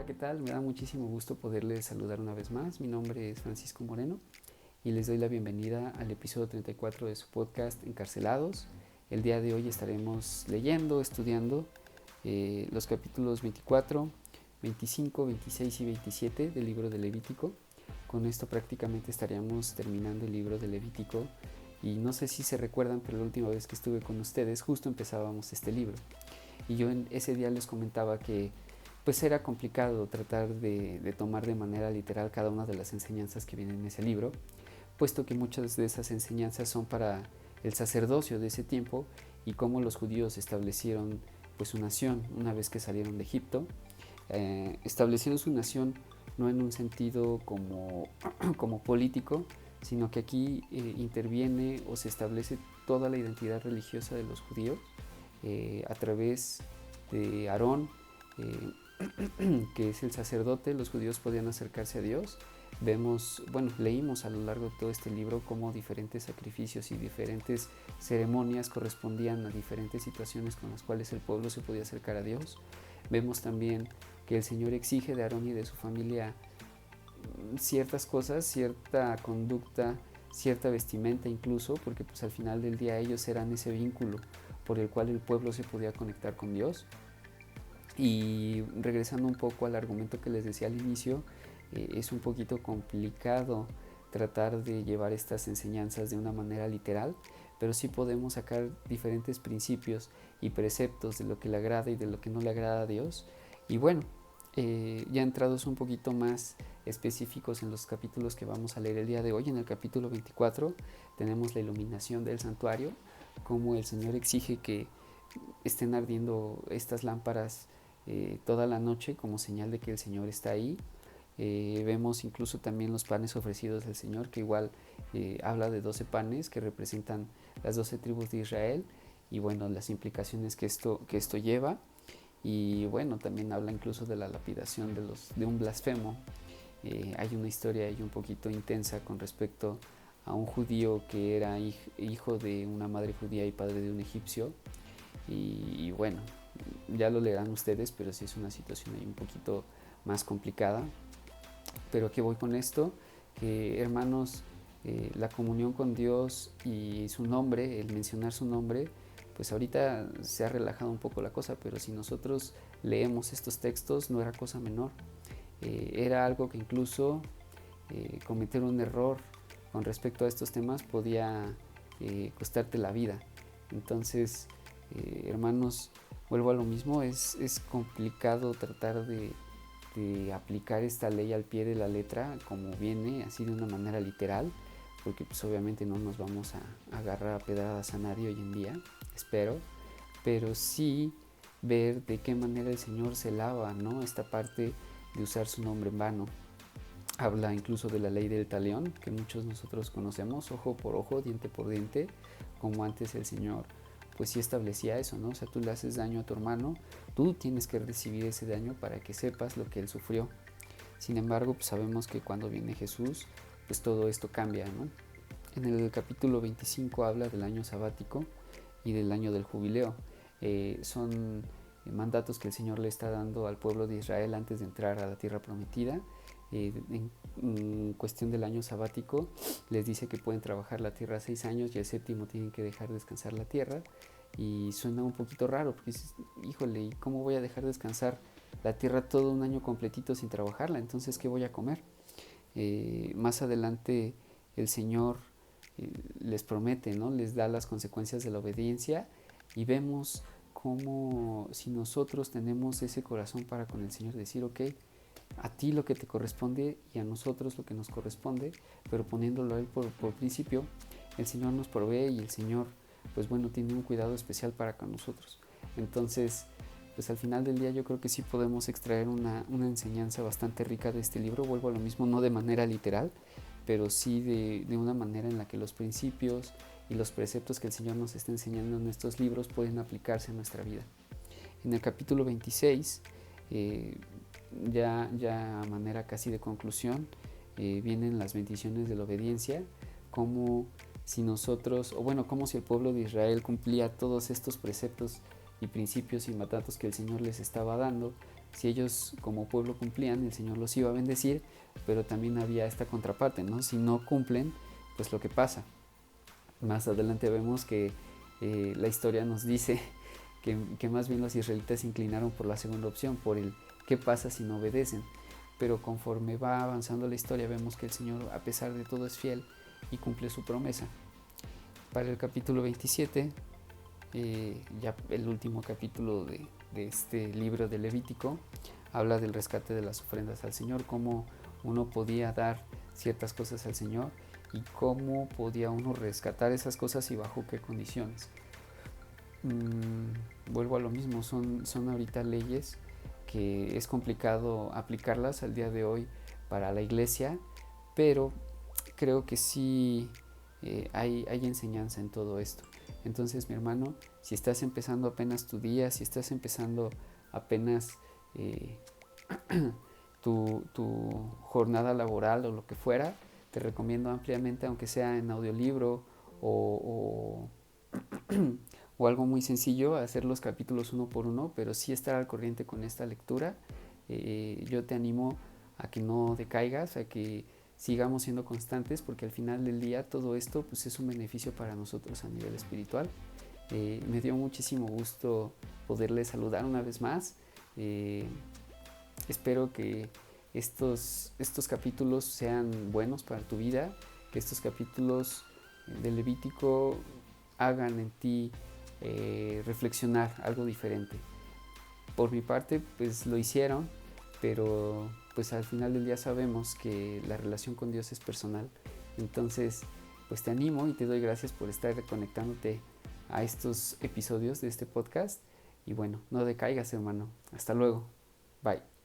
¿qué tal? Me da muchísimo gusto poderles saludar una vez más. Mi nombre es Francisco Moreno y les doy la bienvenida al episodio 34 de su podcast Encarcelados. El día de hoy estaremos leyendo, estudiando los capítulos 24, 25, 26 y 27 del libro de Levítico. Con esto prácticamente estaríamos terminando el libro de Levítico y no sé si se recuerdan, pero la última vez que estuve con ustedes justo empezábamos este libro. Y yo en ese día les comentaba que pues era complicado tratar de tomar de manera literal cada una de las enseñanzas que vienen en ese libro, puesto que muchas de esas enseñanzas son para el sacerdocio de ese tiempo y cómo los judíos establecieron pues su nación una vez que salieron de Egipto. Establecieron su nación no en un sentido como político, sino que aquí interviene o se establece toda la identidad religiosa de los judíos a través de Aarón, que es el sacerdote. Los judíos podían acercarse a Dios. Leímos a lo largo de todo este libro cómo diferentes sacrificios y diferentes ceremonias correspondían a diferentes situaciones con las cuales el pueblo se podía acercar a Dios. Vemos también que el Señor exige de Aarón y de su familia ciertas cosas, cierta conducta, cierta vestimenta incluso, porque pues al final del día ellos eran ese vínculo por el cual el pueblo se podía conectar con Dios. Y regresando un poco al argumento que les decía al inicio, es un poquito complicado tratar de llevar estas enseñanzas de una manera literal, pero sí podemos sacar diferentes principios y preceptos de lo que le agrada y de lo que no le agrada a Dios. Y bueno, ya entrados un poquito más específicos en los capítulos que vamos a leer el día de hoy, en el capítulo 24 tenemos la iluminación del santuario, como el Señor exige que estén ardiendo estas lámparas toda la noche como señal de que el Señor está ahí. Vemos incluso también los panes ofrecidos del Señor, que igual habla de 12 panes que representan las 12 tribus de Israel y bueno, las implicaciones que esto lleva. Y bueno, también habla incluso de la lapidación de un blasfemo. Hay una historia ahí un poquito intensa con respecto a un judío que era hijo de una madre judía y padre de un egipcio. Y bueno, ya lo leerán ustedes, pero sí es una situación ahí un poquito más complicada. Pero ¿qué voy con esto? Que hermanos, la comunión con Dios y su nombre, el mencionar su nombre, pues ahorita se ha relajado un poco la cosa, pero si nosotros leemos estos textos no era cosa menor. Era algo que incluso cometer un error con respecto a estos temas podía costarte la vida. Entonces, hermanos, vuelvo a lo mismo, es complicado tratar de aplicar esta ley al pie de la letra como viene, así de una manera literal, porque pues obviamente no nos vamos a agarrar a pedradas a nadie hoy en día, espero, pero sí ver de qué manera el Señor se lava, ¿no? Esta parte de usar su nombre en vano. Habla incluso de la ley del talión, que muchos nosotros conocemos, ojo por ojo, diente por diente, como antes el Señor pues sí establecía eso, ¿no? O sea, tú le haces daño a tu hermano, tú tienes que recibir ese daño para que sepas lo que él sufrió. Sin embargo, pues sabemos que cuando viene Jesús, pues todo esto cambia, ¿no? En el capítulo 25 habla del año sabático y del año del jubileo. Son mandatos que el Señor le está dando al pueblo de Israel antes de entrar a la tierra prometida. En cuestión del año sabático les dice que pueden trabajar la tierra 6 años y el séptimo tienen que dejar descansar la tierra, y suena un poquito raro porque dices, híjole, ¿y cómo voy a dejar descansar la tierra todo un año completito sin trabajarla? Entonces, ¿qué voy a comer? Más adelante el Señor les promete, ¿no? Les da las consecuencias de la obediencia, y vemos cómo si nosotros tenemos ese corazón para con el Señor decir, ok, a ti lo que te corresponde y a nosotros lo que nos corresponde, pero poniéndolo a Él por principio, el Señor nos provee y el Señor, pues bueno, tiene un cuidado especial para con nosotros. Entonces, pues al final del día yo creo que sí podemos extraer una enseñanza bastante rica de este libro. Vuelvo a lo mismo, no de manera literal, pero sí de una manera en la que los principios y los preceptos que el Señor nos está enseñando en estos libros pueden aplicarse a nuestra vida. En el capítulo 26, ya a manera casi de conclusión, vienen las bendiciones de la obediencia, como si nosotros, o bueno, como si el pueblo de Israel cumplía todos estos preceptos y principios y mandatos que el Señor les estaba dando, Si ellos como pueblo cumplían, el Señor los iba a bendecir, pero también había esta contraparte, ¿no? Si no cumplen, pues lo que pasa. Más adelante vemos que la historia nos dice que más bien los israelitas se inclinaron por la segunda opción, por el qué pasa si no obedecen. Pero conforme va avanzando la historia vemos que el Señor a pesar de todo es fiel y cumple su promesa. Para el capítulo 27, ya el último capítulo de este libro de Levítico, habla del rescate de las ofrendas al Señor, cómo uno podía dar ciertas cosas al Señor y cómo podía uno rescatar esas cosas y bajo qué condiciones. Vuelvo a lo mismo, son ahorita leyes que es complicado aplicarlas al día de hoy para la iglesia, pero creo que sí hay enseñanza en todo esto. Entonces, mi hermano, si estás empezando apenas tu día, si estás empezando apenas tu jornada laboral o lo que fuera, te recomiendo ampliamente, aunque sea en audiolibro o o algo muy sencillo, hacer los capítulos uno por uno, pero sí estar al corriente con esta lectura. Yo te animo a que no decaigas, a que sigamos siendo constantes, porque al final del día todo esto pues, es un beneficio para nosotros a nivel espiritual. Me dio muchísimo gusto poderles saludar una vez más. Espero que estos capítulos sean buenos para tu vida, que estos capítulos del Levítico hagan en ti reflexionar algo diferente. Por mi parte, pues lo hicieron, pero pues al final del día sabemos que la relación con Dios es personal. Entonces, pues te animo y te doy gracias por estar conectándote a estos episodios de este podcast. Y bueno, no decaigas, hermano. Hasta luego. Bye.